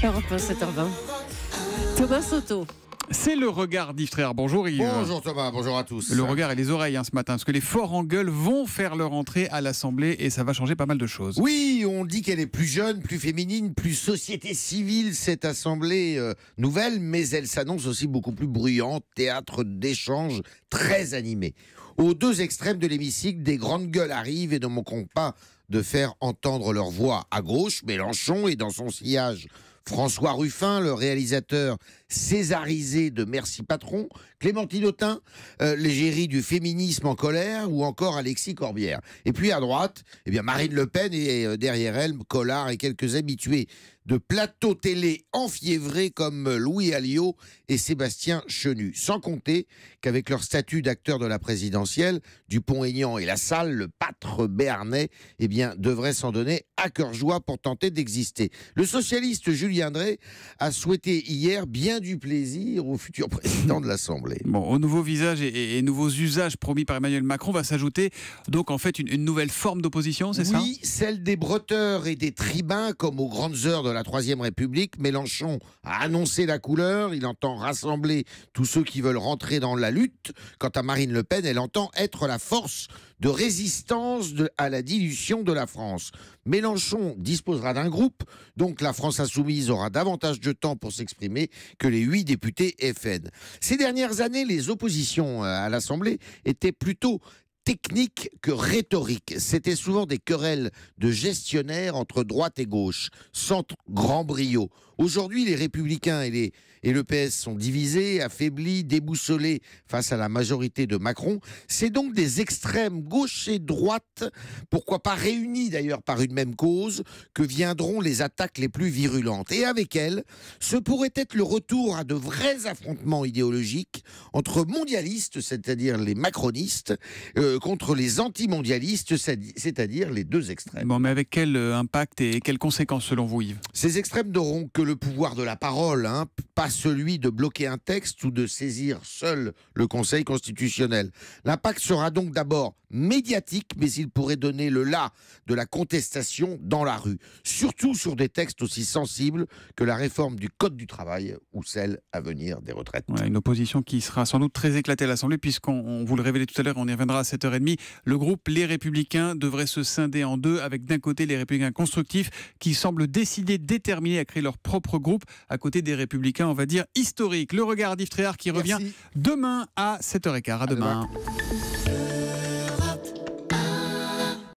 Europe 1, 7h20. Thomas Soto. C'est le regard d'Yves Tréhard. Bonjour Yves. Bonjour Thomas, bonjour à tous. Le regard et les oreilles ce matin, parce que les forts en gueule vont faire leur entrée à l'Assemblée et ça va changer pas mal de choses. Oui, on dit qu'elle est plus jeune, plus féminine, plus société civile, cette Assemblée nouvelle, mais elle s'annonce aussi beaucoup plus bruyante, théâtre d'échanges très animé. Aux deux extrêmes de l'hémicycle, des grandes gueules arrivent et ne manqueront pas de faire entendre leur voix. À gauche, Mélenchon et dans son sillage, François Ruffin, le réalisateur césarisé de Merci Patron, Clémentine Autain, l'égérie du féminisme en colère, ou encore Alexis Corbière. Et puis à droite, Marine Le Pen et derrière elle, Collard et quelques habitués de plateaux télé enfiévrés comme Louis Alliot et Sébastien Chenu. Sans compter qu'avec leur statut d'acteur de la présidentielle, Dupont-Aignan et Lassalle, le pâtre béarnais, devraient s'en donner à cœur joie pour tenter d'exister. Le socialiste Julien Drey a souhaité hier bien du plaisir au futur président de l'Assemblée. Bon, aux nouveaux visages et nouveaux usages promis par Emmanuel Macron va s'ajouter donc en fait une nouvelle forme d'opposition, c'est ça ? Oui, celle des breuteurs et des tribuns comme aux grandes heures de la Troisième République. Mélenchon a annoncé la couleur, il entend rassembler tous ceux qui veulent rentrer dans la lutte. Quant à Marine Le Pen, elle entend être la force de résistance à la dilution de la France. Mélenchon disposera d'un groupe, donc la France Insoumise aura davantage de temps pour s'exprimer que les 8 députés FN. Ces dernières années, les oppositions à l'Assemblée étaient plutôt technique que rhétorique. C'était souvent des querelles de gestionnaires entre droite et gauche, sans grand brio. Aujourd'hui, les Républicains et le PS sont divisés, affaiblis, déboussolés face à la majorité de Macron. C'est donc des extrêmes gauche et droite, pourquoi pas réunis d'ailleurs par une même cause, que viendront les attaques les plus virulentes. Et avec elles, ce pourrait être le retour à de vrais affrontements idéologiques entre mondialistes, c'est-à-dire les macronistes, contre les antimondialistes, c'est-à-dire les deux extrêmes. Bon, mais avec quel impact et quelles conséquences selon vous, Yves ? Ces extrêmes n'auront que le pouvoir de la parole, pas celui de bloquer un texte ou de saisir seul le Conseil constitutionnel. L'impact sera donc d'abord médiatique, mais il pourrait donner le la de la contestation dans la rue, surtout sur des textes aussi sensibles que la réforme du Code du travail ou celle à venir des retraites. Ouais, une opposition qui sera sans doute très éclatée à l'Assemblée, puisqu'on vous le révélait tout à l'heure, on y reviendra à 7h30. Le groupe Les Républicains devrait se scinder en deux, avec d'un côté les Républicains constructifs qui semblent déterminés à créer leur propre groupe, à côté des Républicains, on va dire, historiques. Le regard d'Yves Tréhard qui revient demain à 7h15. À demain.